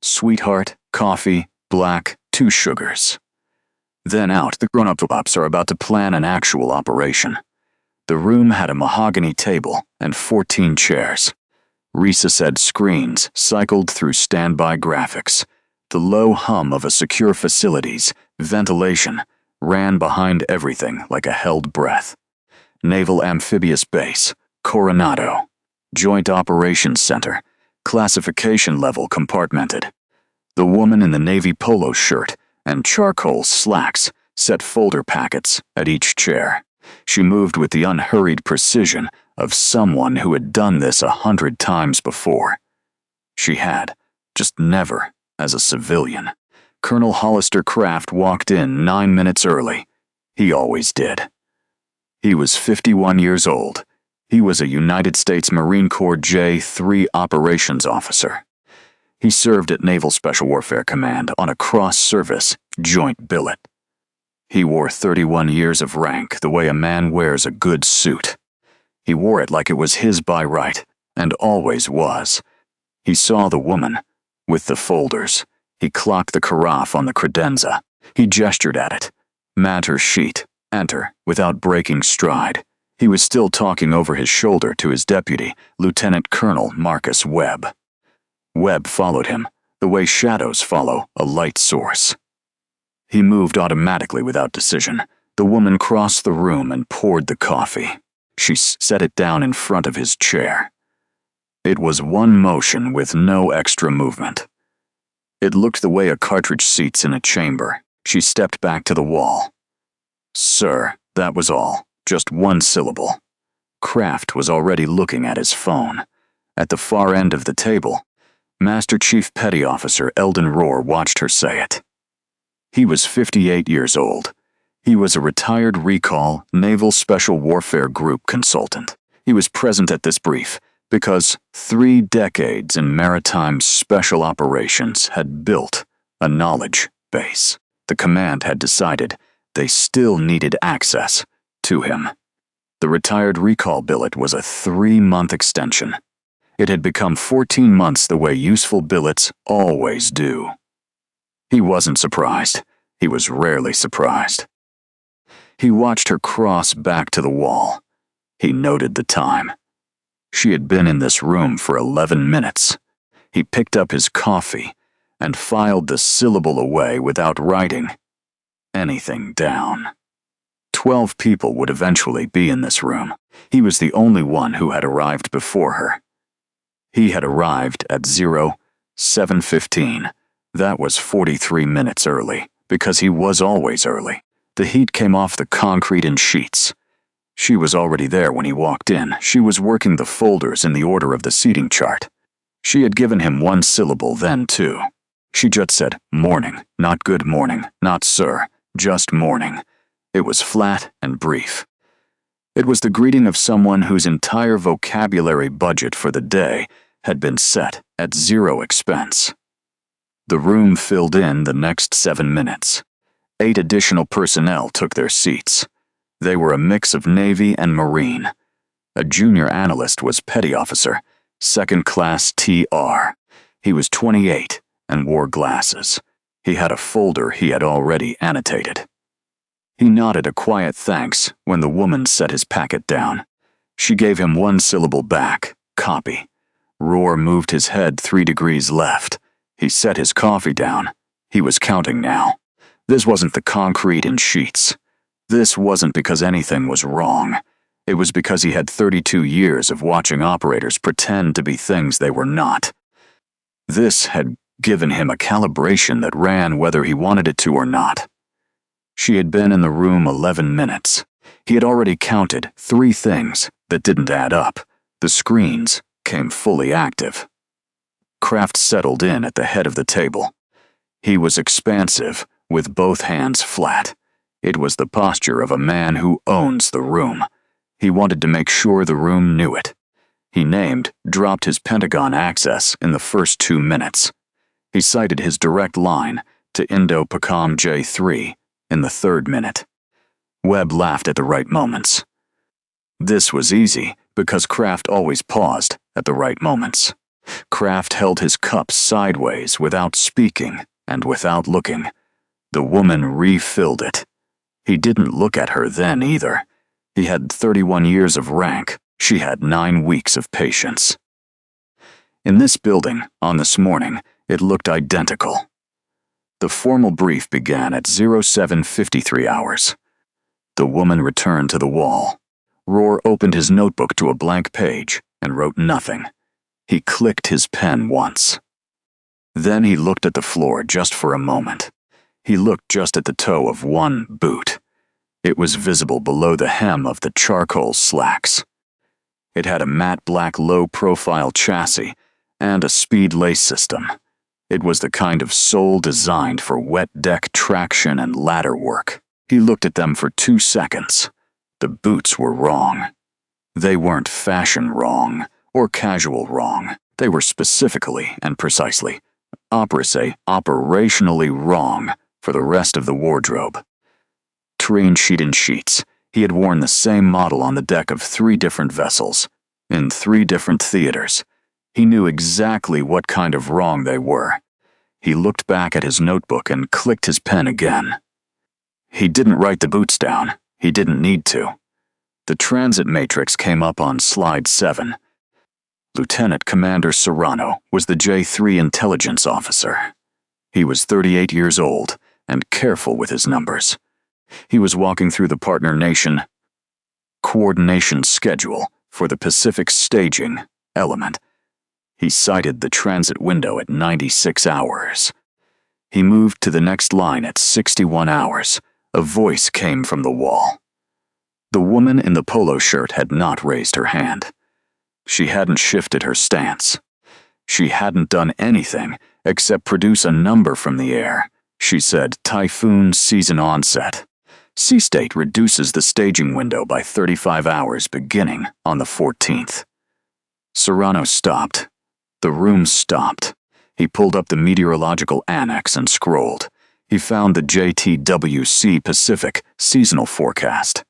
Sweetheart, coffee, black, 2 sugars. Then out, the grown-ups are about to plan an actual operation. The room had a mahogany table and 14 chairs. Recessed screens cycled through standby graphics. The low hum of a secure facility's ventilation ran behind everything like a held breath. Naval Amphibious Base, Coronado. Joint Operations Center, classification level compartmented. The woman in the navy polo shirt and charcoal slacks set folder packets at each chair. She moved with the unhurried precision of someone who had done this 100 times before. She had, just never as a civilian. Colonel Hollister Kraft walked in 9 minutes early. He always did. He was 51 years old. He was a United States Marine Corps J-3 operations officer. He served at Naval Special Warfare Command on a cross-service joint billet. He wore 31 years of rank the way a man wears a good suit. He wore it like it was his by right, and always was. He saw the woman with the folders. He clocked the carafe on the credenza. He gestured at it. Matter sheet. Enter, without breaking stride. He was still talking over his shoulder to his deputy, Lieutenant Colonel Marcus Webb. Webb followed him, the way shadows follow a light source. He moved automatically without decision. The woman crossed the room and poured the coffee. She set it down in front of his chair. It was one motion with no extra movement. It looked the way a cartridge seats in a chamber. She stepped back to the wall. Sir, that was all. Just one syllable. Kraft was already looking at his phone. At the far end of the table, Master Chief Petty Officer Eldon Rohr watched her say it. He was 58 years old. He was a retired recall Naval Special Warfare Group consultant. He was present at this brief because 3 decades in maritime special operations had built a knowledge base. The command had decided they still needed access to him. The retired recall billet was a 3-month extension. It had become 14 months the way useful billets always do. He wasn't surprised. He was rarely surprised. He watched her cross back to the wall. He noted the time. She had been in this room for 11 minutes. He picked up his coffee and filed the syllable away without writing anything down. 12 people would eventually be in this room. He was the only one who had arrived before her. He had arrived at 07:15. That was 43 minutes early, because he was always early. The heat came off the concrete in sheets. She was already there when he walked in. She was working the folders in the order of the seating chart. She had given him one syllable then, too. She just said, morning, not good morning, not sir, just morning. It was flat and brief. It was the greeting of someone whose entire vocabulary budget for the day had been set at 0 expense. The room filled in the next 7 minutes. 8 additional personnel took their seats. They were a mix of Navy and Marine. A junior analyst was Petty Officer, 2nd Class TR. He was 28 and wore glasses. He had a folder he had already annotated. He nodded a quiet thanks when the woman set his packet down. She gave him one syllable back, copy. Rohr moved his head 3 degrees left. He set his coffee down. He was counting now. This wasn't the concrete in sheets. This wasn't because anything was wrong. It was because he had 32 years of watching operators pretend to be things they were not. This had given him a calibration that ran whether he wanted it to or not. She had been in the room 11 minutes. He had already counted 3 things that didn't add up. The screens came fully active. Kraft settled in at the head of the table. He was expansive, with both hands flat. It was the posture of a man who owns the room. He wanted to make sure the room knew it. He dropped his Pentagon access in the first 2 minutes. He cited his direct line to Indo-PACOM J3 in the 3rd minute. Webb laughed at the right moments. This was easy because Kraft always paused at the right moments. Kraft held his cup sideways without speaking and without looking. The woman refilled it. He didn't look at her then either. He had 31 years of rank. She had 9 weeks of patience. In this building, on this morning, it looked identical. The formal brief began at 07:53 hours. The woman returned to the wall. Rohr opened his notebook to a blank page and wrote nothing. He clicked his pen once. Then he looked at the floor just for a moment. He looked just at the toe of one boot. It was visible below the hem of the charcoal slacks. It had a matte black low-profile chassis and a speed lace system. It was the kind of sole designed for wet deck traction and ladder work. He looked at them for 2 seconds. The boots were wrong. They weren't fashion wrong or casual wrong. They were specifically and precisely, operationally wrong for the rest of the wardrobe. Train sheet in sheets, he had worn the same model on the deck of 3 different vessels, in 3 different theaters. He knew exactly what kind of wrong they were. He looked back at his notebook and clicked his pen again. He didn't write the boots down. He didn't need to. The transit matrix came up on slide 7. Lieutenant Commander Serrano was the J3 intelligence officer. He was 38 years old and careful with his numbers. He was walking through the partner nation coordination schedule for the Pacific staging element. He sighted the transit window at 96 hours. He moved to the next line at 61 hours. A voice came from the wall. The woman in the polo shirt had not raised her hand. She hadn't shifted her stance. She hadn't done anything except produce a number from the air. She said, "Typhoon season onset. Sea State reduces the staging window by 35 hours beginning on the 14th. Serrano stopped. The room stopped. He pulled up the meteorological annex and scrolled. He found the JTWC Pacific seasonal forecast.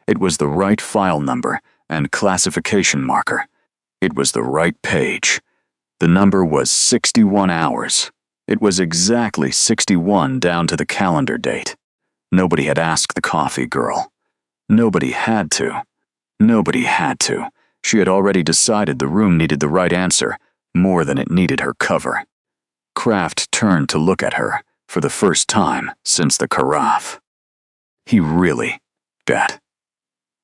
It was the right file number and classification marker. It was the right page. The number was 61 hours. It was exactly 61 down to the calendar date. Nobody had asked the coffee girl. Nobody had to. Nobody had to. She had already decided the room needed the right answer more than it needed her cover. Kraft turned to look at her for the first time since the carafe. He really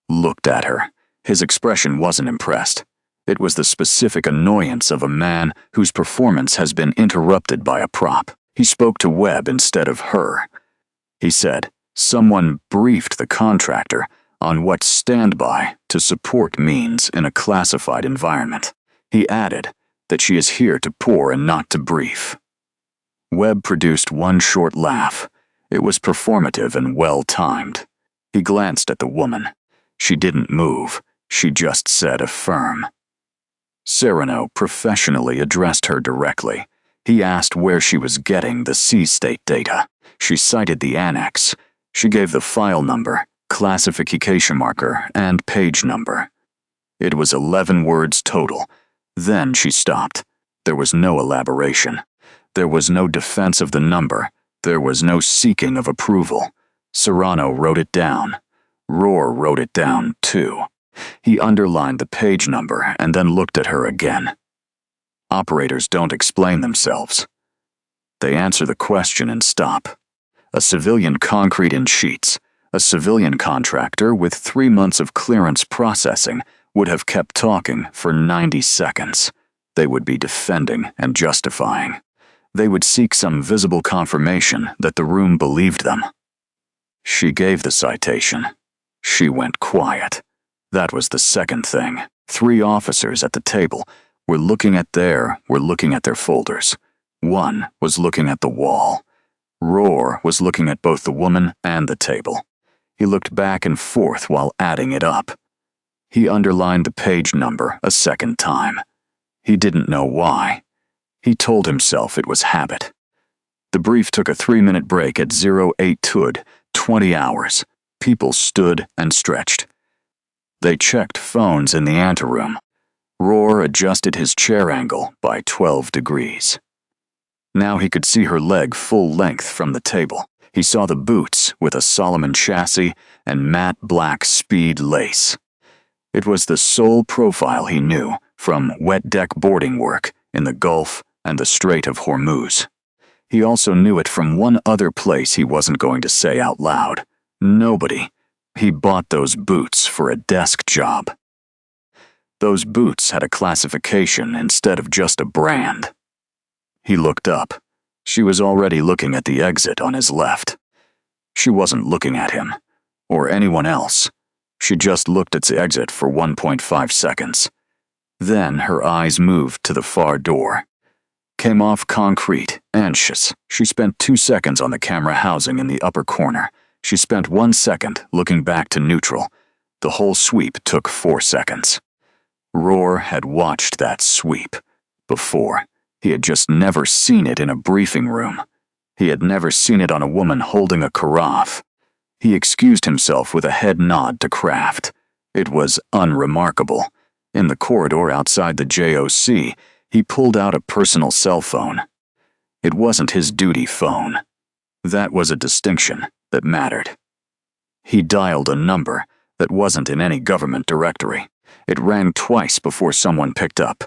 looked at her. His expression wasn't impressed. It was the specific annoyance of a man whose performance has been interrupted by a prop. He spoke to Webb instead of her. He said, "Someone briefed the contractor on what standby to support means in a classified environment." He added that she is here to pour and not to brief. Webb produced one short laugh. It was performative and well-timed. He glanced at the woman. She didn't move. She just said affirm. Serrano professionally addressed her directly. He asked where she was getting the Sea State data. She cited the annex. She gave the file number, classification marker, and page number. It was 11 words total. Then she stopped. There was no elaboration. There was no defense of the number. There was no seeking of approval. Serrano wrote it down. Rohr wrote it down, too. He underlined the page number and then looked at her again. Operators don't explain themselves. They answer the question and stop. A civilian concrete in sheets, a civilian contractor with 3 months of clearance processing would have kept talking for 90 seconds. They would be defending and justifying. They would seek some visible confirmation that the room believed them. She gave the citation. She went quiet. That was the second thing. 3 officers at the table were looking at their folders. One was looking at the wall. Rohr was looking at both the woman and the table. He looked back and forth while adding it up. He underlined the page number a second time. He didn't know why. He told himself it was habit. The brief took a 3-minute break at 08 Tud, 20 hours. People stood and stretched. They checked phones in the anteroom. Roar adjusted his chair angle by 12 degrees. Now he could see her leg full length from the table. He saw the boots with a Solomon chassis and matte black speed lace. It was the sole profile he knew from wet deck boarding work in the Gulf and the Strait of Hormuz. He also knew it from one other place he wasn't going to say out loud. Nobody. He bought those boots for a desk job. Those boots had a classification instead of just a brand. He looked up. She was already looking at the exit on his left. She wasn't looking at him, or anyone else. She just looked at the exit for 1.5 seconds. Then her eyes moved to the far door. Came off concrete, anxious. She spent 2 seconds on the camera housing in the upper corner. She spent 1 second looking back to neutral. The whole sweep took 4 seconds. Roar had watched that sweep before. He had just never seen it in a briefing room. He had never seen it on a woman holding a carafe. He excused himself with a head nod to Kraft. It was unremarkable. In the corridor outside the JOC, he pulled out a personal cell phone. It wasn't his duty phone. That was a distinction that mattered. He dialed a number that wasn't in any government directory. It rang twice before someone picked up.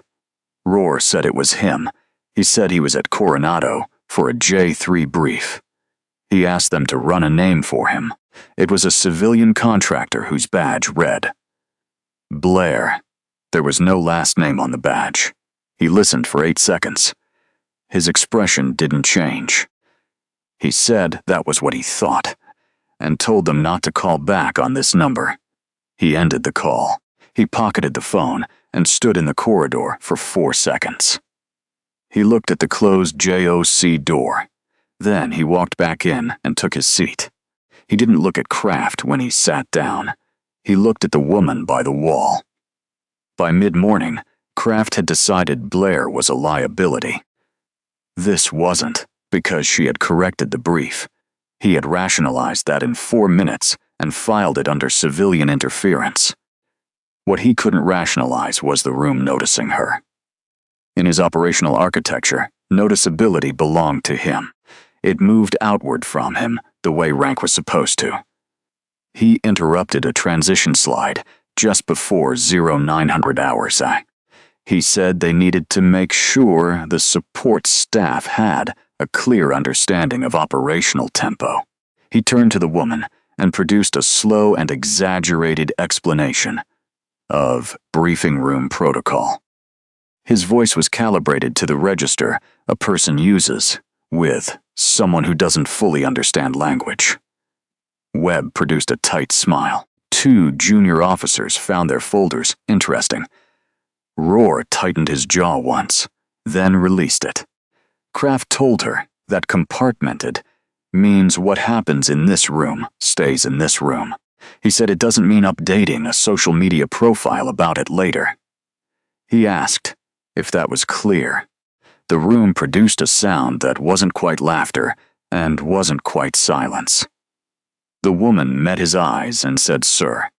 Roar said it was him. He said he was at Coronado for a J3 brief. He asked them to run a name for him. It was a civilian contractor whose badge read Blair. There was no last name on the badge. He listened for 8 seconds. His expression didn't change. He said that was what he thought, and told them not to call back on this number. He ended the call. He pocketed the phone and stood in the corridor for 4 seconds. He looked at the closed JOC door. Then he walked back in and took his seat. He didn't look at Kraft when he sat down. He looked at the woman by the wall. By mid-morning, Kraft had decided Blair was a liability. This wasn't because she had corrected the brief. He had rationalized that in 4 minutes and filed it under civilian interference. What he couldn't rationalize was the room noticing her. In his operational architecture, noticeability belonged to him. It moved outward from him the way rank was supposed to. He interrupted a transition slide just before 0900 hours. He said they needed to make sure the support staff had a clear understanding of operational tempo. He turned to the woman and produced a slow and exaggerated explanation of briefing room protocol. His voice was calibrated to the register a person uses with someone who doesn't fully understand language. Webb produced a tight smile. 2 junior officers found their folders interesting. Roar tightened his jaw once, then released it. Kraft told her that compartmented means what happens in this room stays in this room. He said it doesn't mean updating a social media profile about it later. He asked if that was clear. The room produced a sound that wasn't quite laughter and wasn't quite silence. The woman met his eyes and said, "Sir."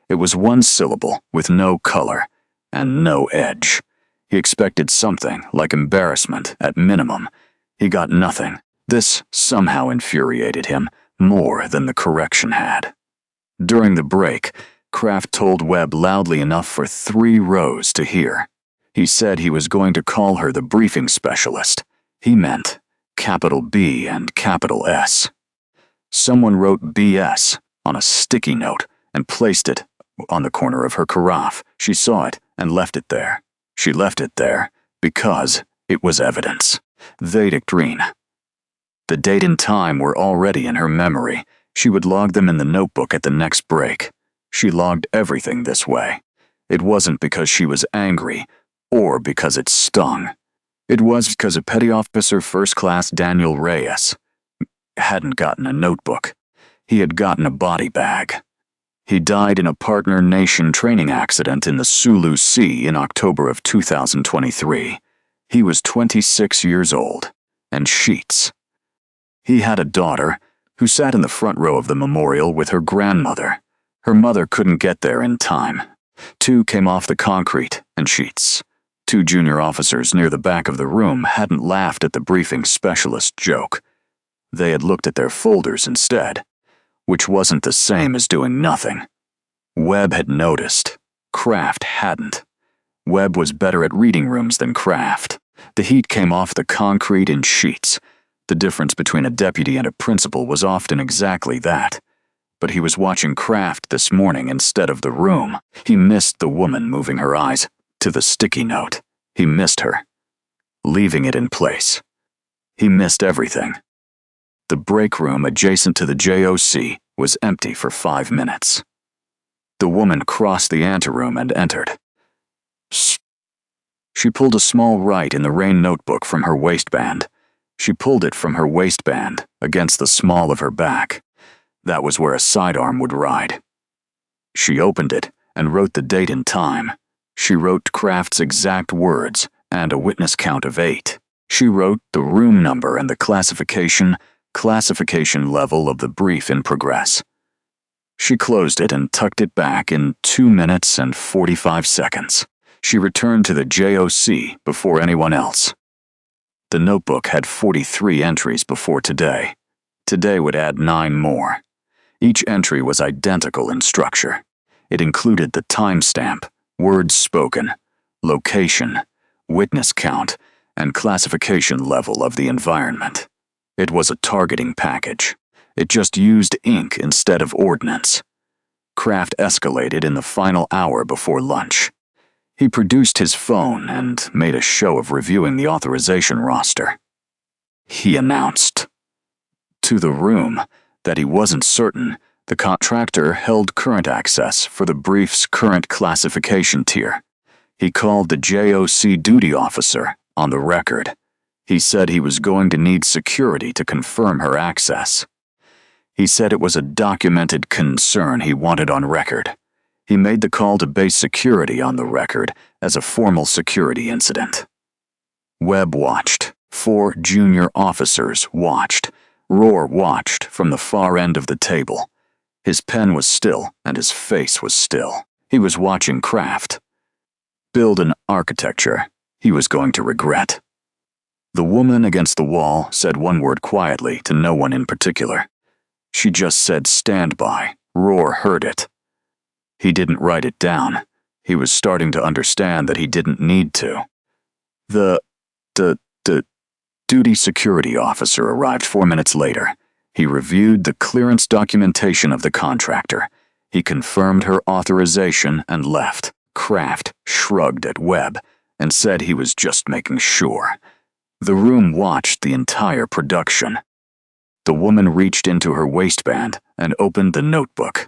It was 1 syllable with no color and no edge. He expected something like embarrassment at minimum. He got nothing. This somehow infuriated him more than the correction had. During the break, Kraft told Webb loudly enough for 3 rows to hear. He said he was going to call her the briefing specialist. He meant capital B and capital S. Someone wrote BS on a sticky note and placed it on the corner of her carafe. She saw it and left it there. She left it there because it was evidence. Vedictrine. The date and time were already in her memory. She would log them in the notebook at the next break. She logged everything this way. It wasn't because she was angry or because it stung. It was because a petty officer first class Daniel Reyes hadn't gotten a notebook. He had gotten a body bag. He died in a partner nation training accident in the Sulu Sea in October of 2023. He was 26 years old, and sheets. He had a daughter who sat in the front row of the memorial with her grandmother. Her mother couldn't get there in time. 2 came off the concrete and sheets. 2 junior officers near the back of the room hadn't laughed at the briefing specialist joke. They had looked at their folders instead, which wasn't the same as doing nothing. Webb had noticed. Kraft hadn't. Webb was better at reading rooms than Kraft. The heat came off the concrete in sheets. The difference between a deputy and a principal was often exactly that. But he was watching Kraft this morning instead of the room. He missed the woman moving her eyes to the sticky note. He missed her, leaving it in place. He missed everything. The break room adjacent to the JOC was empty for 5 minutes. The woman crossed the anteroom and entered. She pulled a small write in the rain notebook from her waistband. She pulled it from her waistband against the small of her back. That was where a sidearm would ride. She opened it and wrote the date and time. She wrote Kraft's exact words and a witness count of 8. She wrote the room number and the classification level of the brief in progress. She closed it and tucked it back in 2 minutes and 45 seconds. She returned to the JOC before anyone else. The notebook had 43 entries before today. Today would add 9 more. Each entry was identical in structure. It included the timestamp, words spoken, location, witness count, and classification level of the environment. It was a targeting package. It just used ink instead of ordnance. Kraft escalated in the final hour before lunch. He produced his phone and made a show of reviewing the authorization roster. He announced to the room that he wasn't certain the contractor held current access for the brief's current classification tier. He called the JOC duty officer on the record. He said he was going to need security to confirm her access. He said it was a documented concern he wanted on record. He made the call to base security on the record as a formal security incident. Webb watched. 4 junior officers watched. Rohr watched from the far end of the table. His pen was still and his face was still. He was watching Kraft build an architecture he was going to regret. The woman against the wall said one word quietly to no one in particular. She just said stand by. Rohr heard it. He didn't write it down. He was starting to understand that he didn't need to. The duty security officer arrived 4 minutes later. He reviewed the clearance documentation of the contractor. He confirmed her authorization and left. Kraft shrugged at Webb and said he was just making sure. The room watched the entire production. The woman reached into her waistband and opened the notebook.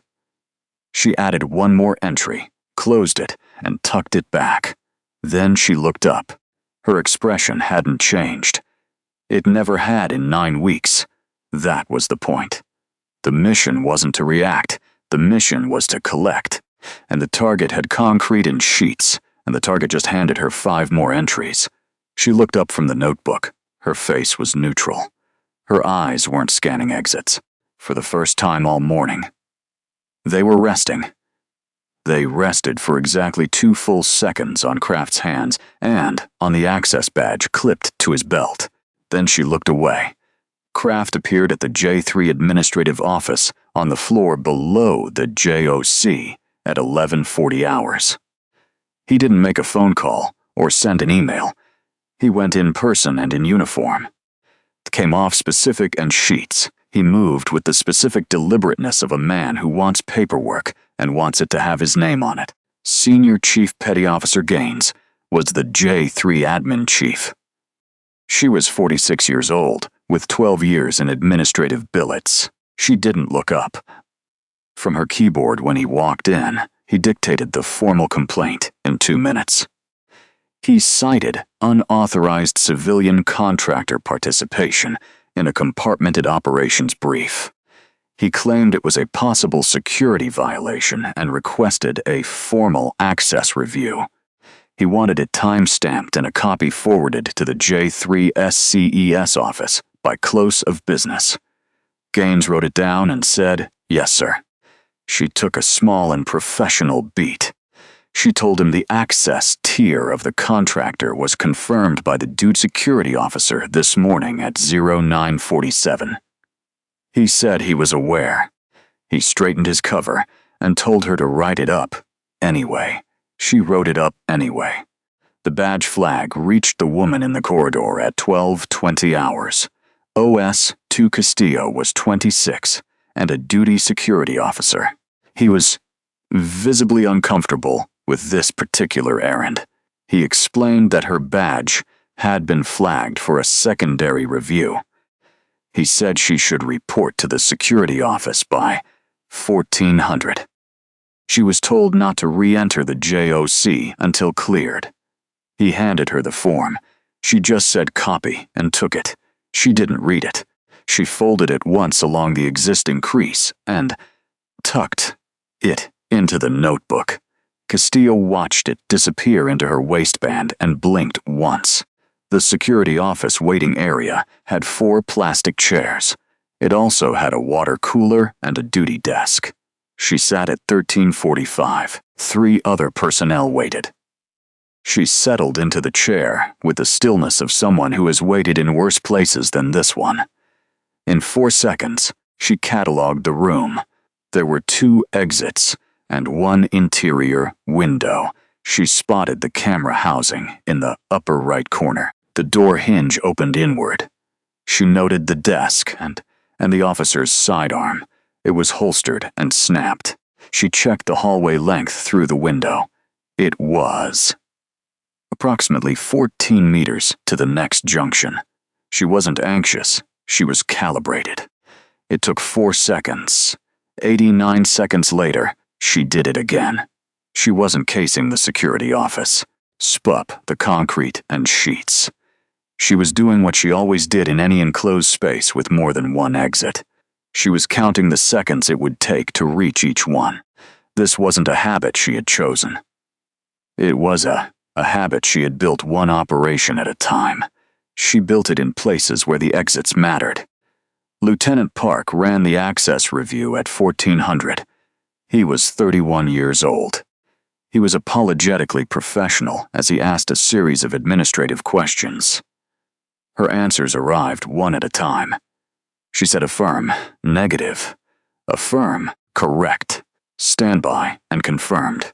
She added 1 more entry, closed it, and tucked it back. Then she looked up. Her expression hadn't changed. It never had in 9 weeks. That was the point. The mission wasn't to react. The mission was to collect. And the target had concrete and sheets, and the target just handed her 5 more entries. She looked up from the notebook. Her face was neutral. Her eyes weren't scanning exits. For the first time all morning. They were resting. They rested for exactly 2 full seconds on Kraft's hands and on the access badge clipped to his belt. Then she looked away. Kraft appeared at the J3 administrative office on the floor below the JOC at 11:40 hours. He didn't make a phone call or send an email. He went in person and in uniform. Came off specific and sheets. He moved with the specific deliberateness of a man who wants paperwork and wants it to have his name on it. Senior Chief Petty Officer Gaines was the J3 admin chief. She was 46 years old, with 12 years in administrative billets. She didn't look up. From her keyboard when he walked in, he dictated the formal complaint in 2 minutes. He cited unauthorized civilian contractor participation in a compartmented operations brief. He claimed it was a possible security violation and requested a formal access review. He wanted it time-stamped and a copy forwarded to the J3 SCES office by close of business. Gaines wrote it down and said, "Yes, sir." She took a small and professional beat. She told him the access tier of the contractor was confirmed by the dude security officer this morning at 0947. He said he was aware. He straightened his cover and told her to write it up anyway. She wrote it up anyway. The badge flag reached the woman in the corridor at 12:20 hours. OS 2 Castillo was 26 and a duty security officer. He was visibly uncomfortable with this particular errand. He explained that her badge had been flagged for a secondary review. He said she should report to the security office by 1400. She was told not to re-enter the JOC until cleared. He handed her the form. She just said copy and took it. She didn't read it. She folded it once along the existing crease and tucked it into the notebook. Castillo watched it disappear into her waistband and blinked once. The security office waiting area had 4 plastic chairs. It also had a water cooler and a duty desk. She sat at 1345. 3 other personnel waited. She settled into the chair with the stillness of someone who has waited in worse places than this one. In 4 seconds, she cataloged the room. There were 2 exits and 1 interior window. She spotted the camera housing in the upper right corner. The door hinge opened inward. She noted the desk and the officer's sidearm. It was holstered and snapped. She checked the hallway length through the window. It was approximately 14 meters to the next junction. She wasn't anxious. She was calibrated. It took 4 seconds. 89 seconds later, she did it again. She wasn't casing the security office, spup the concrete and sheets. She was doing what she always did in any enclosed space with more than 1 exit. She was counting the seconds it would take to reach each one. This wasn't a habit she had chosen. It was a habit she had built one operation at a time. She built it in places where the exits mattered. Lieutenant Park ran the access review at 1400. He was 31 years old. He was apologetically professional as he asked a series of administrative questions. Her answers arrived one at a time. She said affirm, negative, affirm, correct, standby, and confirmed.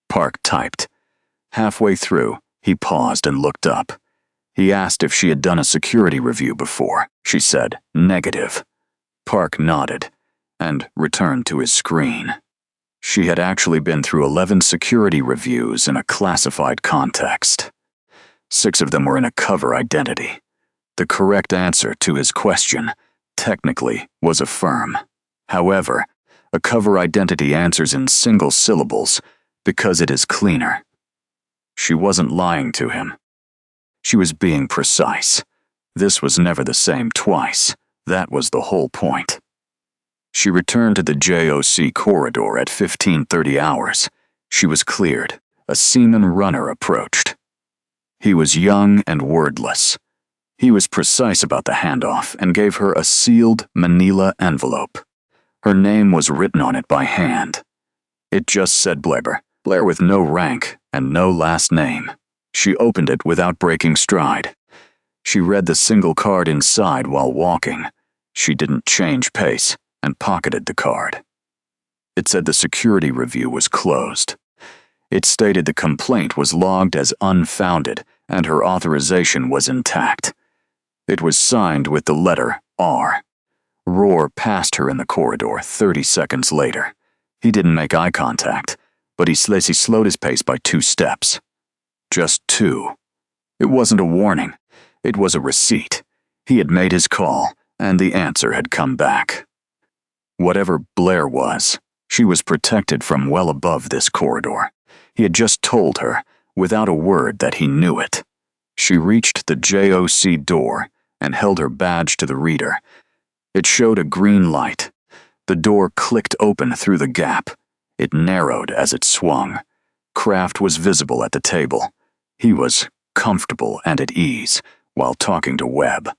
Park typed. Halfway through, he paused and looked up. He asked if she had done a security review before. She said negative. Park nodded and returned to his screen. She had actually been through 11 security reviews in a classified context. 6 of them were in a cover identity. The correct answer to his question, technically, was affirm. However, a cover identity answers in single syllables because it is cleaner. She wasn't lying to him. She was being precise. This was never the same twice. That was the whole point. She returned to the JOC corridor at 15:30 hours. She was cleared. A seaman runner approached. He was young and wordless. He was precise about the handoff and gave her a sealed manila envelope. Her name was written on it by hand. It just said Blair with no rank and no last name. She opened it without breaking stride. She read the single card inside while walking. She didn't change pace and pocketed the card. It said the security review was closed. It stated the complaint was logged as unfounded and her authorization was intact. It was signed with the letter R. Roar passed her in the corridor 30 seconds later. He didn't make eye contact, but he slowed his pace by 2 steps. Just 2. It wasn't a warning. It was a receipt. He had made his call, and the answer had come back. Whatever Blair was, she was protected from well above this corridor. He had just told her, without a word, that he knew it. She reached the JOC door and held her badge to the reader. It showed a green light. The door clicked open through the gap. It narrowed as it swung. Kraft was visible at the table. He was comfortable and at ease while talking to Webb.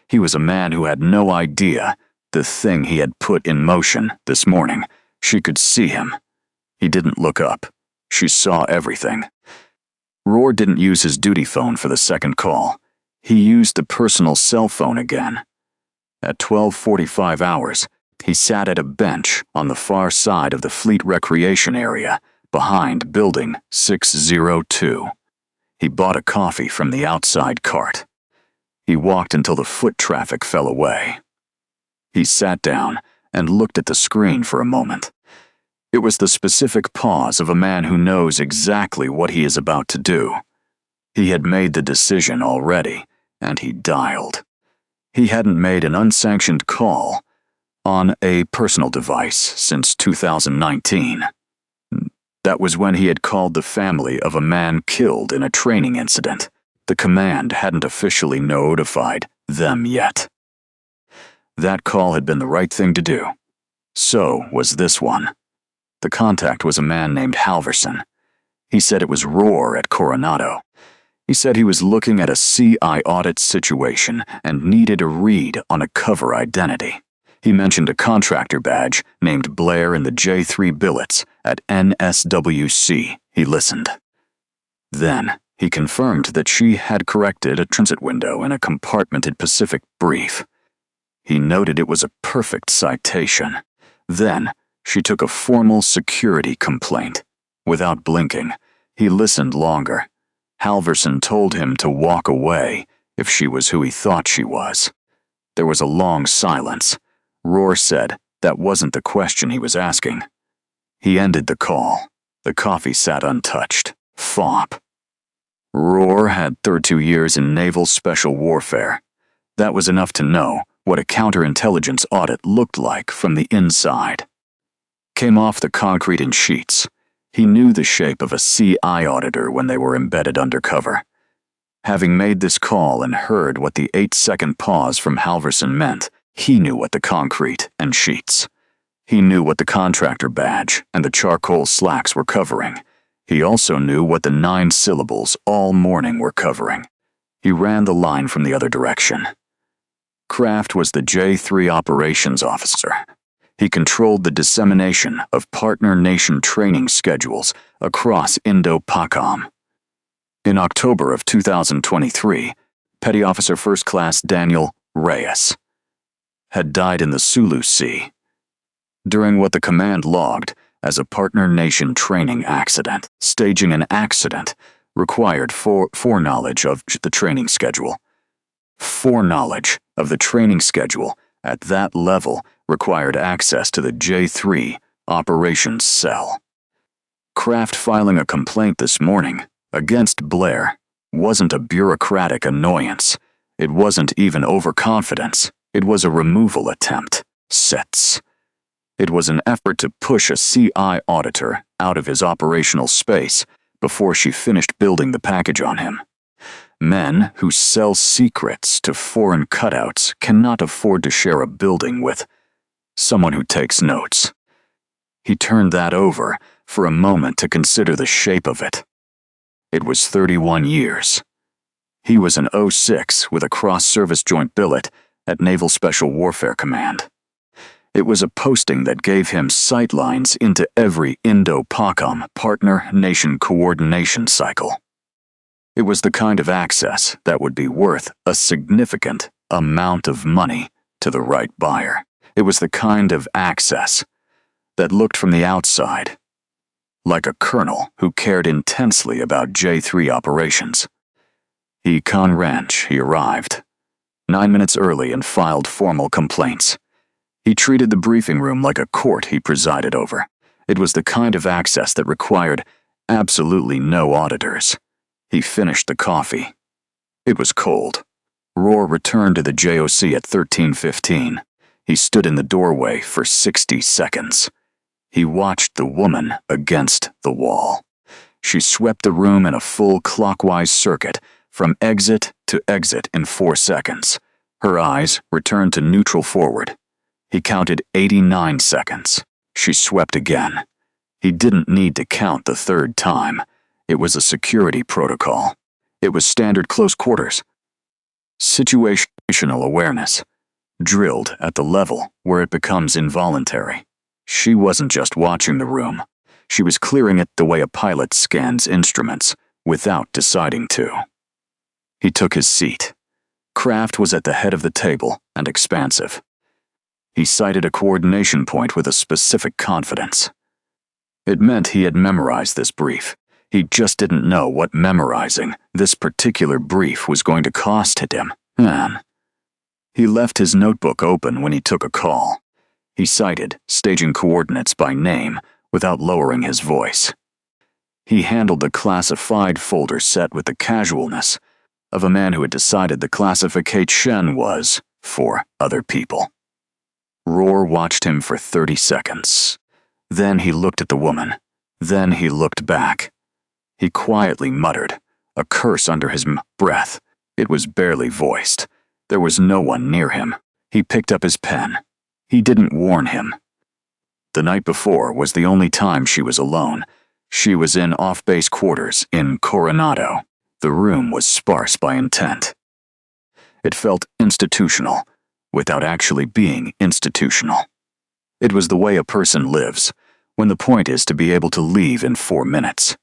He was a man who had no idea the thing he had put in motion this morning. She could see him. He didn't look up. She saw everything. Roar didn't use his duty phone for the second call. He used the personal cell phone again. At 12:45 hours, he sat at a bench on the far side of the Fleet Recreation area, behind Building 602. He bought a coffee from the outside cart. He walked until the foot traffic fell away. He sat down and looked at the screen for a moment. It was the specific pause of a man who knows exactly what he is about to do. He had made the decision already, and he dialed. He hadn't made an unsanctioned call on a personal device since 2019. That was when he had called the family of a man killed in a training incident. The command hadn't officially notified them yet. That call had been the right thing to do. So was this one. The contact was a man named Halverson. He said it was Roar at Coronado. He said he was looking at a CI audit situation and needed a read on a cover identity. He mentioned a contractor badge named Blair in the J3 billets at NSWC. He listened. Then, he confirmed that she had corrected a transit window in a compartmented Pacific brief. He noted it was a perfect citation. Then, she took a formal security complaint. Without blinking, he listened longer. Halverson told him to walk away if she was who he thought she was. There was a long silence. Roar said that wasn't the question he was asking. He ended the call. The coffee sat untouched. Fop. Roar had 32 years in naval special warfare. That was enough to know what a counterintelligence audit looked like from the inside. Came off the concrete in sheets. He knew the shape of a CI auditor when they were embedded undercover. Having made this call and heard what the 8-second pause from Halverson meant, he knew what the concrete and sheets. He knew what the contractor badge and the charcoal slacks were covering. He also knew what the 9 syllables all morning were covering. He ran the line from the other direction. Kraft was the J3 operations officer. He controlled the dissemination of partner nation training schedules across Indo-PACOM. In October of 2023, Petty Officer First Class Daniel Reyes had died in the Sulu Sea during what the command logged as a partner nation training accident. Staging an accident required foreknowledge of the training schedule. Foreknowledge of the training schedule at that level required access to the J3 operations cell. Kraft filing a complaint this morning against Blair wasn't a bureaucratic annoyance. It wasn't even overconfidence. It was a removal attempt. Sets. It was an effort to push a CI auditor out of his operational space before she finished building the package on him. Men who sell secrets to foreign cutouts cannot afford to share a building with someone who takes notes. He turned that over for a moment to consider the shape of it. It was 31 years. He was an 06 with a cross-service joint billet at Naval Special Warfare Command. It was a posting that gave him sightlines into every Indo-PACOM partner nation coordination cycle. It was the kind of access that would be worth a significant amount of money to the right buyer. It was the kind of access that looked from the outside like a colonel who cared intensely about J3 operations. He arrived 9 minutes early and filed formal complaints. He treated the briefing room like a court he presided over. It was the kind of access that required absolutely no auditors. He finished the coffee. It was cold. Roar returned to the JOC at 13:15. He stood in the doorway for 60 seconds. He watched the woman against the wall. She swept the room in a full clockwise circuit from exit to exit in 4 seconds. Her eyes returned to neutral forward. He counted 89 seconds. She swept again. He didn't need to count the third time. It was a security protocol. It was standard close quarters. Situational awareness, drilled at the level where it becomes involuntary. She wasn't just watching the room. She was clearing it the way a pilot scans instruments, without deciding to. He took his seat. Kraft was at the head of the table and expansive. He cited a coordination point with a specific confidence. It meant he had memorized this brief. He just didn't know what memorizing this particular brief was going to cost him. He left his notebook open when he took a call. He cited staging coordinates by name without lowering his voice. He handled the classified folder set with the casualness of a man who had decided the classification was for other people. Rohr watched him for 30 seconds. Then he looked at the woman. Then he looked back. He quietly muttered, a curse under his breath. It was barely voiced. There was no one near him. He picked up his pen. He didn't warn him. The night before was the only time she was alone. She was in off-base quarters in Coronado. The room was sparse by intent. It felt institutional, without actually being institutional. It was the way a person lives, when the point is to be able to leave in 4 minutes.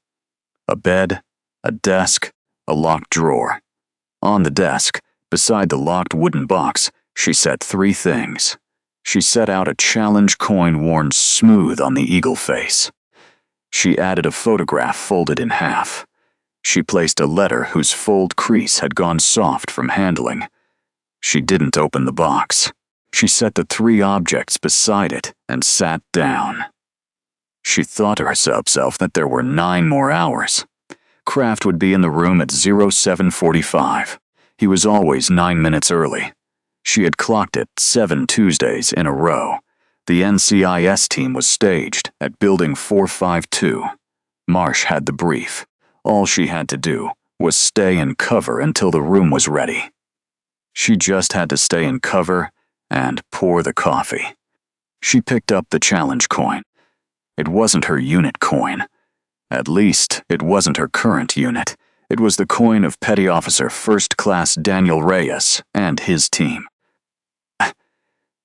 A bed, a desk, a locked drawer. On the desk, beside the locked wooden box, she set 3 things. She set out a challenge coin worn smooth on the eagle face. She added a photograph folded in half. She placed a letter whose fold crease had gone soft from handling. She didn't open the box. She set the 3 objects beside it and sat down. She thought to herself that there were 9 more hours. Kraft would be in the room at 07:45. He was always 9 minutes early. She had clocked it 7 Tuesdays in a row. The NCIS team was staged at Building 452. Marsh had the brief. All she had to do was stay in cover until the room was ready. She just had to stay in cover and pour the coffee. She picked up the challenge coin. It wasn't her unit coin. At least, it wasn't her current unit. It was the coin of Petty Officer First Class Daniel Reyes and his team.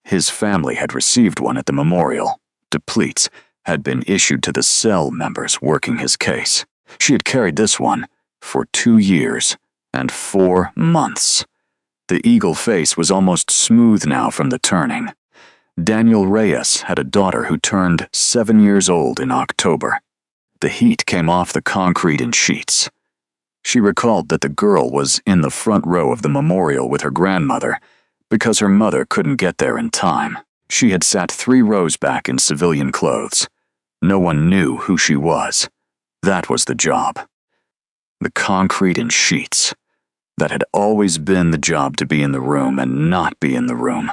His family had received one at the memorial. Depletes had been issued to the cell members working his case. She had carried this one for 2 years and 4 months. The eagle face was almost smooth now from the turning. Daniel Reyes had a daughter who turned 7 years old in October. The heat came off the concrete in sheets. She recalled that the girl was in the front row of the memorial with her grandmother because her mother couldn't get there in time. She had sat 3 rows back in civilian clothes. No one knew who she was. That was the job. The concrete in sheets. That had always been the job, to be in the room and not be in the room.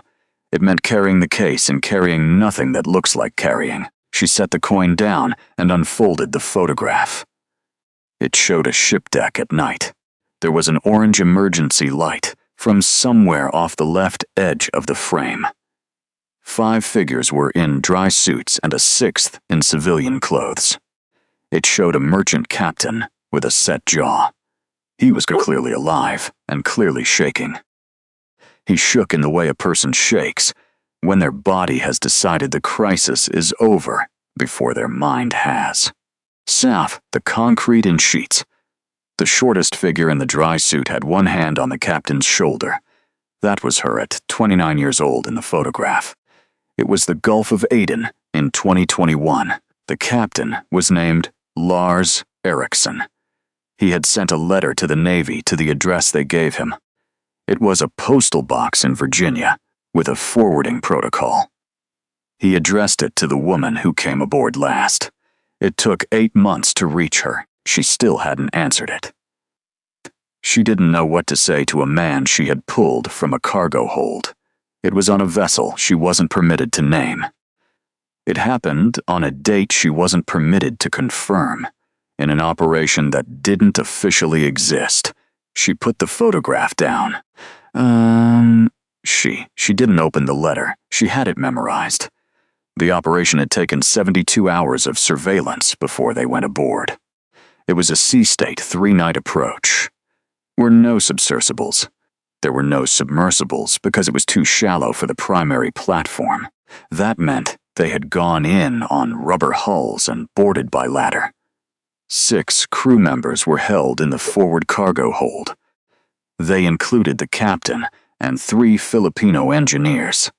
It meant carrying the case and carrying nothing that looks like carrying. She set the coin down and unfolded the photograph. It showed a ship deck at night. There was an orange emergency light from somewhere off the left edge of the frame. 5 figures were in dry suits and a 6th in civilian clothes. It showed a merchant captain with a set jaw. He was clearly alive and clearly shaking. He shook in the way a person shakes when their body has decided the crisis is over before their mind has. South, the concrete in sheets. The shortest figure in the dry suit had one hand on the captain's shoulder. That was her at 29 years old in the photograph. It was the Gulf of Aden in 2021. The captain was named Lars Eriksson. He had sent a letter to the Navy to the address they gave him. It was a postal box in Virginia with a forwarding protocol. He addressed it to the woman who came aboard last. It took 8 months to reach her. She still hadn't answered it. She didn't know what to say to a man she had pulled from a cargo hold. It was on a vessel she wasn't permitted to name. It happened on a date she wasn't permitted to confirm, in an operation that didn't officially exist. She put the photograph down. She didn't open the letter. She had it memorized. The operation had taken 72 hours of surveillance before they went aboard. It was a sea state 3-night approach. Were no submersibles. There were no submersibles because it was too shallow for the primary platform. That meant They had gone in on rubber hulls and boarded by ladder. 6 crew members were held in the forward cargo hold. They included the captain and 3 Filipino engineers.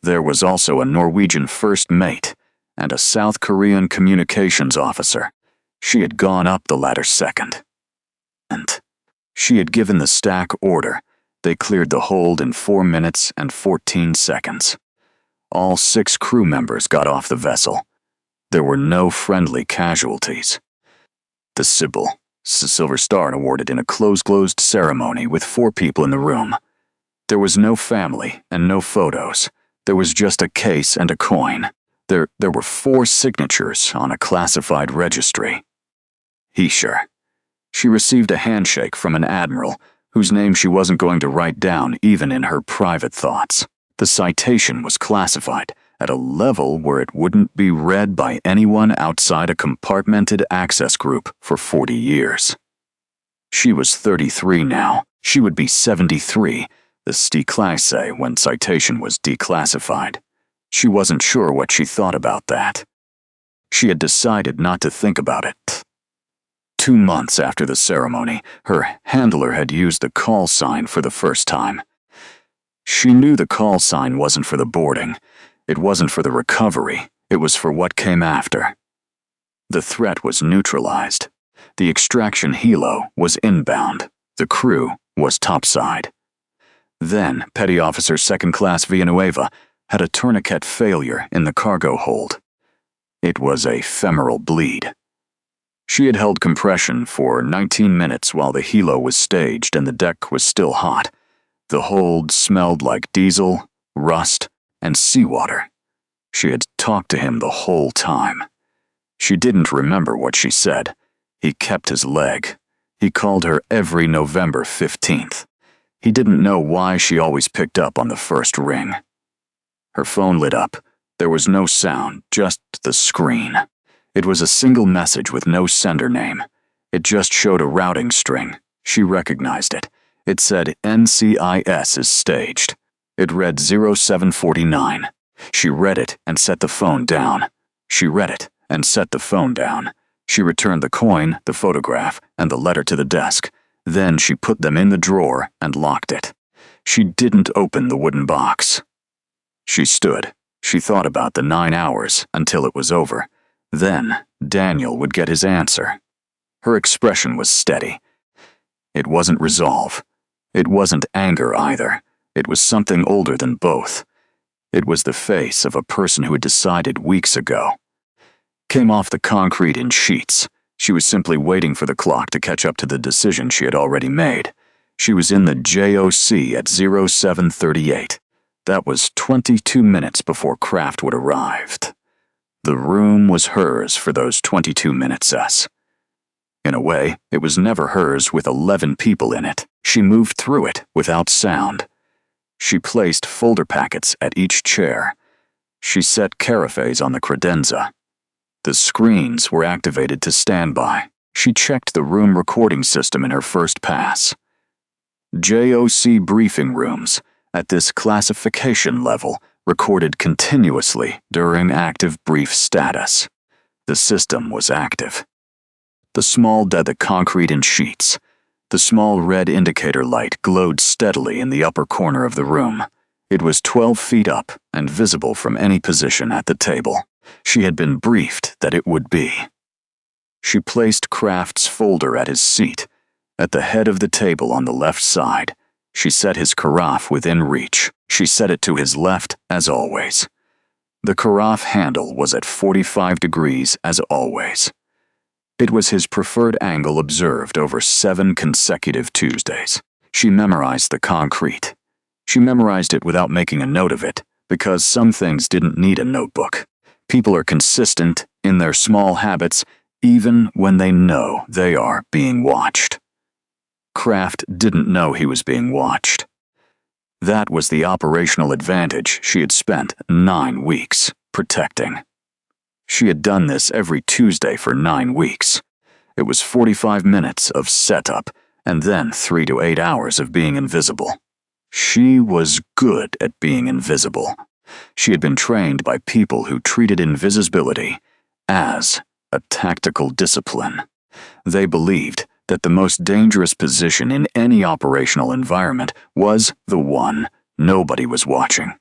There was also a Norwegian first mate and a South Korean communications officer. She had gone up the ladder second. And she had given the stack order. They cleared the hold in 4 minutes and 14 seconds. All 6 crew members got off the vessel. There were no friendly casualties. The Sybil, Silver Star, awarded in a closed ceremony with 4 people in the room. There was no family and no photos. There was just a case and a coin. There were 4 signatures on a classified registry. Heesher. She received a handshake from an admiral whose name she wasn't going to write down even in her private thoughts. The citation was classified at a level where it wouldn't be read by anyone outside a compartmented access group for 40 years. She was 33 now. She would be 73, the Stiklasse, when citation was declassified. She wasn't sure what she thought about that. She had decided not to think about it. 2 months after the ceremony, her handler had used the call sign for the first time. She knew the call sign wasn't for the boarding. It wasn't for the recovery. It was for what came after. The threat was neutralized. The extraction helo was inbound. The crew was topside. Then, Petty Officer Second Class Villanueva had a tourniquet failure in the cargo hold. It was a femoral bleed. She had held compression for 19 minutes while the helo was staged and the deck was still hot. The hold smelled like diesel, rust, and seawater. She had talked to him the whole time. She didn't remember what she said. He kept his leg. He called her every November 15th. He didn't know why she always picked up on the first ring. Her phone lit up. There was no sound, just the screen. It was a single message with no sender name. It just showed a routing string. She recognized it. It said NCIS is staged. It read 0749. She read it and set the phone down. She read it and set the phone down. She returned the coin, the photograph, and the letter to the desk. Then she put them in the drawer and locked it. She didn't open the wooden box. She stood. She thought about the 9 hours until it was over. Then Daniel would get his answer. Her expression was steady. It wasn't resolve. It wasn't anger either. It was something older than both. It was the face of a person who had decided weeks ago. Came off the concrete in sheets. She was simply waiting for the clock to catch up to the decision she had already made. She was in the JOC at 0738. That was 22 minutes before Kraft would arrive. The room was hers for those 22 minutes. In a way, it was never hers with 11 people in it. She moved through it without sound. She placed folder packets at each chair. She set carafes on the credenza. The screens were activated to standby. She checked the room recording system in her first pass. JOC briefing rooms at this classification level recorded continuously during active brief status. The system was active. The small the concrete in sheets. The small red indicator light glowed steadily in the upper corner of the room. It was 12 feet up and visible from any position at the table. She had been briefed that it would be. She placed Kraft's folder at his seat. At the head of the table on the left side, she set his carafe within reach. She set it to his left, as always. The carafe handle was at 45 degrees, as always. It was his preferred angle observed over 7 consecutive Tuesdays. She memorized the concrete. She memorized it without making a note of it, because some things didn't need a notebook. People are consistent in their small habits, even when they know they are being watched. Kraft didn't know he was being watched. That was the operational advantage she had spent 9 weeks protecting. She had done this every Tuesday for 9 weeks. It was 45 minutes of setup, and then 3 to 8 hours of being invisible. She was good at being invisible. She had been trained by people who treated invisibility as a tactical discipline. They believed that the most dangerous position in any operational environment was the one nobody was watching.